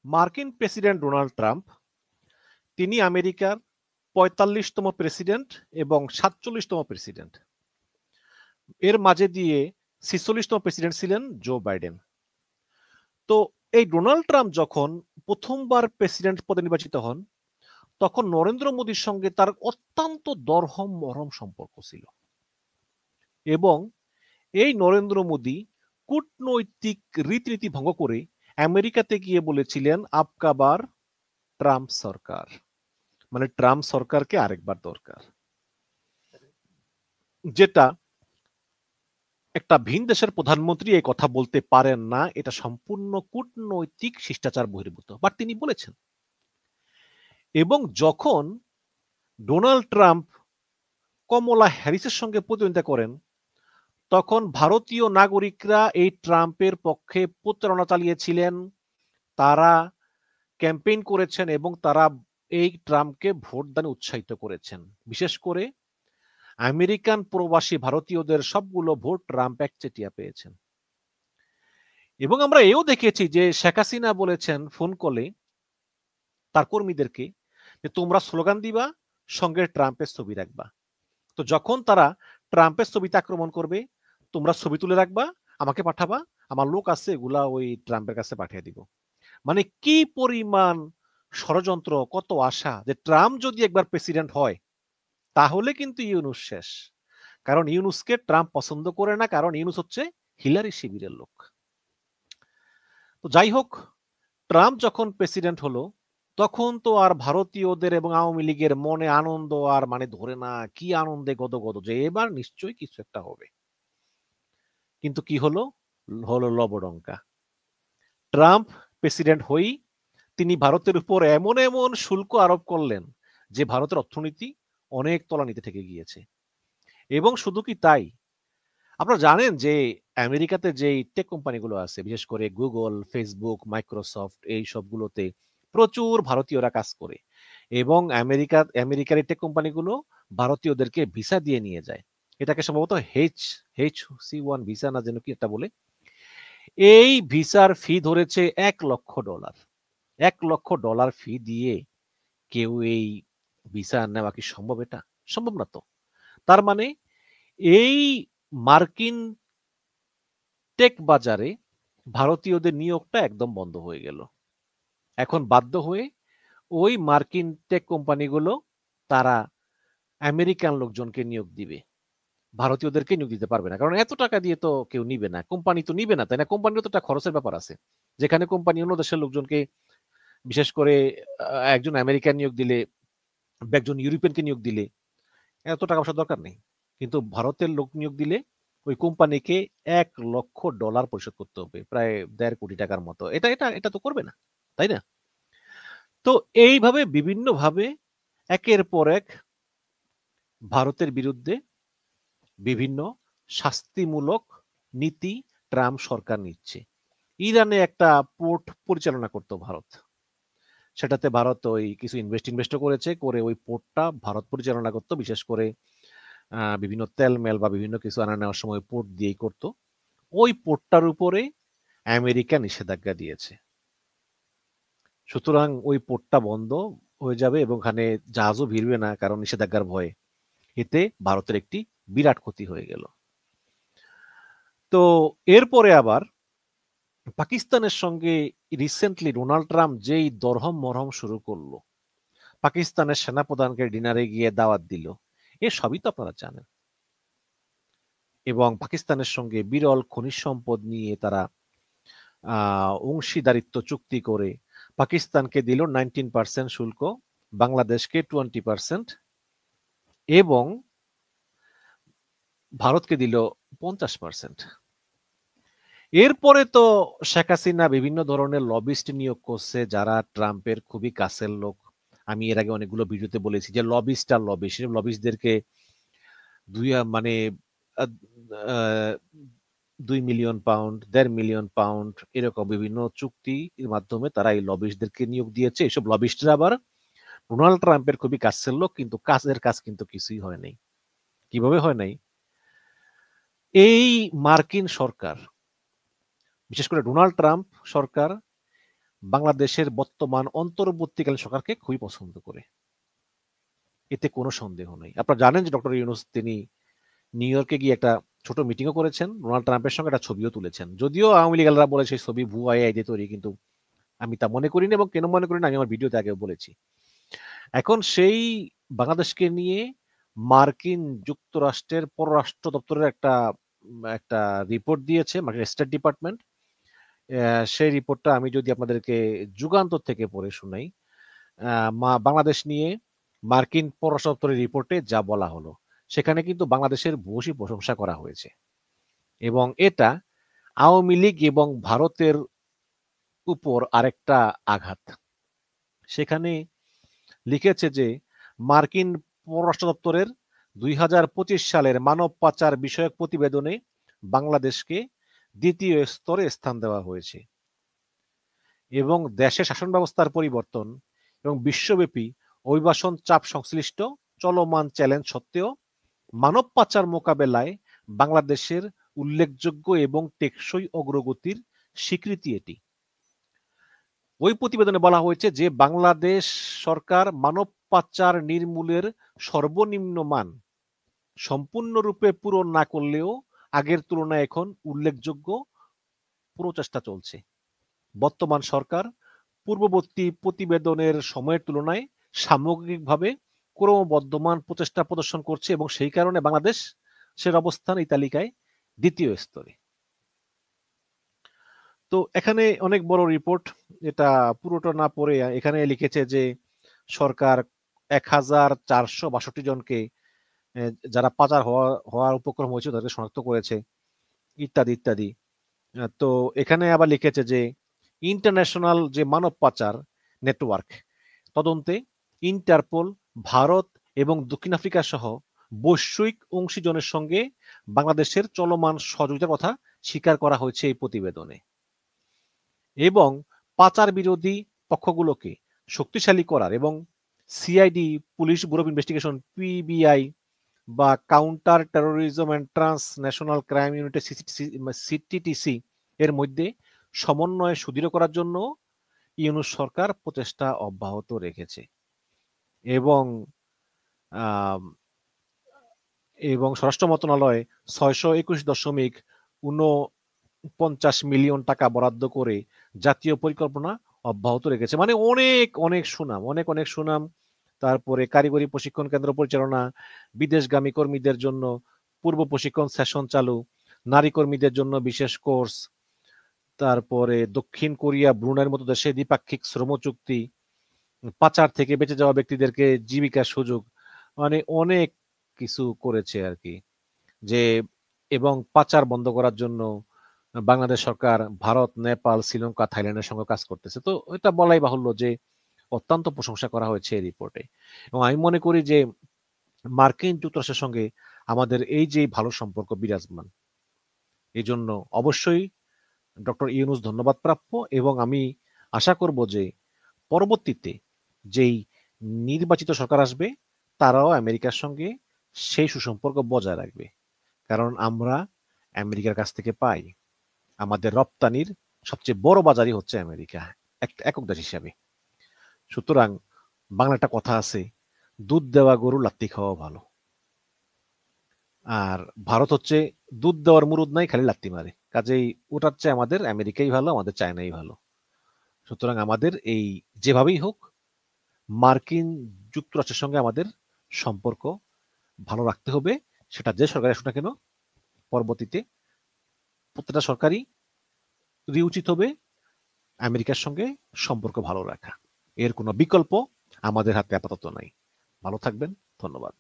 মার্কিন president Donald Trump তিনি আমেরিকার ৪৫তম প্রেসিডেন্ট এবং ৪৭তম প্রেসিডেন্ট। এর মাঝে দিয়ে ৪৬তম প্রেসিডেন্ট ছিলেন জো বাইডেন। তো এই ডোনাল্ড ট্রাম্প যখন প্রথমবার প্রেসিডেন্ট পদে নির্বাচিত হন, তখন নরেন্দ্র মোদীর সঙ্গে তার অত্যন্ত দরহম মরহম সম্পর্ক ছিল এবং এই নরেন্দ্র মোদী কূটনৈতিক রীতিনীতি ভঙ্গ করে আমেরিকাতে গিয়ে বলেছিলেন আপকা বার ট্রাম্প সরকার, মানে ট্রাম্প সরকারকে আরেকবার দরকার, যেটা একটা ভিন দেশের প্রধানমন্ত্রী এই কথা বলতে পারেন না, এটা সম্পূর্ণ কূটনৈতিক শিষ্টাচার বহির্ভূত, বাট তিনি বলেছেন। এবং যখন ডোনাল্ড ট্রাম্প কমলা হ্যারিসের সঙ্গে প্রতিদ্বন্দ্বিতা করেন, তখন ভারতীয় নাগরিকরা এই ট্রাম্পের পক্ষে প্রচারণা চালিয়েছিলেন, তারা ক্যাম্পেইন করেছেন এবং তারা এই ট্রাম্পকে ভোটদানে উৎসাহিত করেছেন। বিশেষ করে আমেরিকান প্রবাসী ভারতীয়দের সবগুলো ভোট ট্রাম্প একচেটিয়া পেয়েছেন। এবং আমরা এও দেখেছি যে শেখ হাসিনা বলেছেন ফোন কলে তার কর্মীদেরকে যে তোমরা স্লোগান দিবা, সঙ্গে ট্রাম্পের ছবি রাখবা। তো যখন তারা ট্রাম্পের ছবিতে আক্রমণ করবে, তোমরা ছবি তুলে রাখবা, আমাকে পাঠাবা, আমার লোক আছে, এগুলা ওই ট্রাম্পের কাছে পাঠিয়ে দিব। মানে কি পরিমাণ ষড়যন্ত্র, কত আশা যে ট্রাম্প যদি একবার প্রেসিডেন্ট হয় তাহলে কিন্তু ইউনুস শেষ। কারণ ইউনুসকে ট্রাম্প পছন্দ করে না, কারণ ইউনুস হচ্ছে হিলারি শিবিরের লোক। তো যাই হোক, ট্রাম্প যখন প্রেসিডেন্ট হলো, তখন তো আর ভারতীয়দের এবং আওয়ামী লীগের মনে আনন্দ আর মানে ধরে না, কি আনন্দে গদগদ যে এবার নিশ্চয়ই কিছু একটা হবে। কিন্তু কি হলো? হলো লবডঙ্কা। ট্রাম্প প্রেসিডেন্ট হয়েই তিনি ভারতের উপর এমন এমন শুল্ক আরোপ করলেন যে ভারতের অর্থনীতি অনেক তলানিতে ঠেকে গিয়েছে। এবং শুধু কি তাই, আপনারা জানেন যে আমেরিকাতে যে টেক কোম্পানিগুলো আছে, বিশেষ করে গুগল, ফেসবুক, মাইক্রোসফট, এই সবগুলোতে প্রচুর ভারতীয়রা কাজ করে এবং আমেরিকার টেক কোম্পানিগুলো ভারতীয়দেরকে ভিসা দিয়ে নিয়ে যায়। এটাকে সম্ভবত HC1 ভিসা না যেন কি একটা বলে। এই ভিসার ফি ধরেছে $1,00,000। $1,00,000 ফি দিয়ে কেউ এই ভিসা নেওয়া কি সম্ভব? এটা সম্ভব না তো। তার মানে এই মার্কিন টেক বাজারে ভারতীয়দের নিয়োগটা একদম বন্ধ হয়ে গেল। এখন বাধ্য হয়ে ওই মার্কিন টেক কোম্পানিগুলো তারা আমেরিকান লোকজনকে নিয়োগ দিবে, ভারতীয়দেরকে নিয়োগ দিতে পারবে না, কারণ এত টাকা দিয়ে তো কেউ নিবে না, কোম্পানি তো নিবে না, তাই না? কোম্পানিরও তো একটা খরচের ব্যাপার আছে। যেখানে কোম্পানি অন্য দেশের লোকজনকে, বিশেষ করে একজন আমেরিকান নিয়োগ দিলে, একজন ইউরোপিয়ানকে নিয়োগ দিলে এত টাকা পয়সার দরকার নেই। কিন্তু ভারতের লোক নিয়োগ দিলে ওই কোম্পানিকে $1,00,000 পরিশোধ করতে হবে, প্রায় 1.5 কোটি টাকার মতো। এটা এটা এটা তো করবে না, তাই না? তো এইভাবে বিভিন্নভাবে একের পর এক ভারতের বিরুদ্ধে বিভিন্ন শাস্তিমূলক নীতি ট্রাম্প সরকার নিচ্ছে। ইরানে একটা পোর্ট পরিচালনা করতো ভারত, সেটাতে ভারত ওই কিছু ইনভেস্ট করেছে, করে ওই পোর্টটা ভারত পরিচালনা করতো, বিশেষ করে বিভিন্ন তেল মেল বা বিভিন্ন কিছু আনা নেওয়ার সময় পোর্ট দিয়েই করতো। ওই পোর্টটার উপরে আমেরিকা নিষেধাজ্ঞা দিয়েছে, সুতরাং ওই পোর্টটা বন্ধ হয়ে যাবে এবং ওখানে জাহাজও ভিড়বে না, কারণ নিষেধাজ্ঞার ভয়ে। এতে ভারতের একটি বিরাট ক্ষতি হয়ে গেল। তো এরপরে আবার পাকিস্তানের সঙ্গে রিসেন্টলি ডোনাল্ড ট্রাম্প যেই দরহম মরহম শুরু করলো, পাকিস্তানের সেনাপ্রধানকে ডিনারে গিয়ে দাওয়াত দিল, এ সবই তো আপনারা জানেন। এবং পাকিস্তানের সঙ্গে বিরল খনিজ সম্পদ নিয়ে তারা অংশীদারিত্ব চুক্তি করে পাকিস্তানকে দিল 19% শুল্ক, বাংলাদেশকে 20% এবং ভারতকে দিল 50%। এরপরে তো শেখ হাসিনা বিভিন্ন ধরনের লবিস্ট নিয়োগ করছে, যারা ট্রাম্পের খুবই কাছের লোক। আমি এর আগে অনেকগুলো ভিডিওতে বলেছি যে লবিস্ট আর লবিস্ট, লবিস্টদেরকে মানে 2 মিলিয়ন পাউন্ড, 1.5 মিলিয়ন পাউন্ড, এরকম বিভিন্ন চুক্তির মাধ্যমে তারা এই লবিস্টদেরকে নিয়োগ দিয়েছে। এসব লবিস্টরা আবার ডোনাল্ড ট্রাম্পের খুবই কাছের লোক, কিন্তু কাজের কাজ কিন্তু কিছুই হয় নাই। কিভাবে হয় নাই? এই মার্কিন সরকার, বিশেষ করে ডোনাল্ড ট্রাম্প সরকার, বাংলাদেশের বর্তমান অন্তর্বর্তীকালীন সরকারকে খুবই পছন্দ করে, এতে কোনো সন্দেহ নেই। আপনারা জানেন যে ডক্টর ইউনূস তিনি নিউ ইয়র্কে গিয়ে একটা ছোট মিটিংও করেছেন, ডোনাল্ড ট্রাম্পের সঙ্গে একটা ছবিও তুলেছেন। যদিও আওয়ামী লীগালরা বলে সেই ছবি ভুয়া এআই দিয়ে তৈরি, কিন্তু আমি তা মনে করি না, এবং কেন মনে করি না আমি আমার ভিডিওতে আগেও বলেছি। এখন সেই বাংলাদেশকে নিয়ে মার্কিন যুক্তরাষ্ট্রের পররাষ্ট্র দপ্তরের একটা একটা রিপোর্ট দিয়েছে, মার্কিন স্টেট ডিপার্টমেন্ট। সেই রিপোর্টটা আমি যদি আপনাদেরকে যুগান্তর থেকে পড়ে শোনাই, বাংলাদেশ নিয়ে মার্কিন পররাষ্ট্র দপ্তরের রিপোর্টে যা বলা হলো, সেখানে কিন্তু বাংলাদেশের ভূয়সী প্রশংসা করা হয়েছে, এবং এটা আওয়ামী লীগ এবং ভারতের উপর আরেকটা আঘাত। সেখানে লিখেছে যে মার্কিন পররাষ্ট্র দপ্তরের 2025 সালের মানব পাচার বিষয়ক প্রতিবেদনে বাংলাদেশকে দ্বিতীয় স্তরে স্থান দেওয়া হয়েছে, এবং দেশে শাসন ব্যবস্থার পরিবর্তন এবং বিশ্বব্যাপী অভিবাসন চাপ সংশ্লিষ্ট চলমান চ্যালেঞ্জ সত্ত্বেও মানব পাচার মোকাবেলায় বাংলাদেশের উল্লেখযোগ্য এবং টেকসই অগ্রগতির স্বীকৃতি এটি। ওই প্রতিবেদনে বলা হয়েছে যে বাংলাদেশ সরকার মানব পাচার নির্মূলের সর্বনিম্ন মান সম্পূর্ণরূপে পূরণ না করলেও আগের তুলনায় এখন উল্লেখযোগ্য প্রচেষ্টা চলছে। বর্তমান সরকার পূর্ববর্তী প্রতিবেদনের সময়ের তুলনায় সামগ্রিকভাবে ক্রমবর্ধমান প্রচেষ্টা প্রদর্শন করছে, এবং সেই কারণে বাংলাদেশের অবস্থান এই তালিকায় দ্বিতীয় স্তরে। তো এখানে অনেক বড় রিপোর্ট, এটা পুরোটা না পড়ে এখানে লিখেছে যে সরকার 1462 জনকে যারা পাচার হওয়ার উপক্রম হয়েছে তাদেরকে শনাক্ত করেছে, ইত্যাদি ইত্যাদি। তো এখানে আবার লিখেছে যে ইন্টারন্যাশনাল যে মানব পাচার নেটওয়ার্ক তদন্তে ইন্টারপোল, ভারত এবং দক্ষিণ আফ্রিকা সহ বৈশ্বিক অংশীজনের সঙ্গে বাংলাদেশের চলমান সহযোগিতার কথা স্বীকার করা হয়েছে এই প্রতিবেদনে, এবং পাচার বিরোধী পক্ষগুলোকে শক্তিশালী করার এবং CID, police bureau of investigation, PBI বা counter terrorism and transnational crime unit CTTC এর মধ্যে সমন্বয় সুদৃঢ় করার জন্য ইউনূস সরকার প্রচেষ্টা অব্যাহত রেখেছে, এবং স্বরাষ্ট্র মন্ত্রণালয় 621.49 মিলিয়ন টাকা বরাদ্দ করে জাতীয় পরিকল্পনা অব্যাহত রেখেছে। মানে অনেক অনেক সুনাম। তারপরে কারিগরি প্রশিক্ষণ কেন্দ্র পরিচালনা, বিদেশগামী কর্মীদের জন্য পূর্ব প্রশিক্ষণ সেশন চালু, নারী কর্মীদের জন্য বিশেষ কোর্স, তারপরে দক্ষিণ কোরিয়া, ব্রুনাইয়ের মতো দেশে দ্বিপাক্ষিক শ্রম চুক্তি, পাচার থেকে বেঁচে যাওয়া ব্যক্তিদেরকে জীবিকার সুযোগ, মানে অনেক কিছু করেছে আর কি। যে এবং পাচার বন্ধ করার জন্য বাংলাদেশ সরকার ভারত, নেপাল, শ্রীলঙ্কা, থাইল্যান্ডের সঙ্গে কাজ করতেছে। তো এটা বলাই বাহুল্য যে অত্যন্ত প্রশংসা করা হয়েছে এই রিপোর্টে, এবং আমি মনে করি যে মার্কিন যুক্তরাষ্ট্রের সঙ্গে আমাদের এই যে ভালো সম্পর্ক বিরাজমান, এই জন্য অবশ্যই ডক্টর ইউনূস ধন্যবাদ প্রাপ্য, এবং আমি আশা করব যে পরবর্তীতে যেই নির্বাচিত সরকার আসবে তারাও আমেরিকার সঙ্গে সেই সুসম্পর্ক বজায় রাখবে, কারণ আমরা আমেরিকার কাছ থেকে পাই, আমাদের রপ্তানির সবচেয়ে বড় বাজারই হচ্ছে আমেরিকা একটা একক দেশ হিসাবে। সুতরাং বাংলা একটা কথা আছে, দুধ দেওয়া গরু লাত্তি খাওয়া ভালো, আর ভারত হচ্ছে দুধ দেওয়ার মুরুদ নাই, খালি লাত্তি মারে, কাজেই ওটার চেয়ে আমাদের আমেরিকাই ভালো, আমাদের চায়নাই ভালো। সুতরাং আমাদের এই যেভাবেই হোক মার্কিন যুক্তরাষ্ট্রের সঙ্গে আমাদের সম্পর্ক ভালো রাখতে হবে, সেটা যে সরকার আসুক না কেন। পরবর্তীতে প্রত্যেকটা সরকারই উচিত হবে আমেরিকার সঙ্গে সম্পর্ক ভালো রাখা, এর কোনো বিকল্প আমাদের হাতে আপাতত নাই। ভালো থাকবেন, ধন্যবাদ।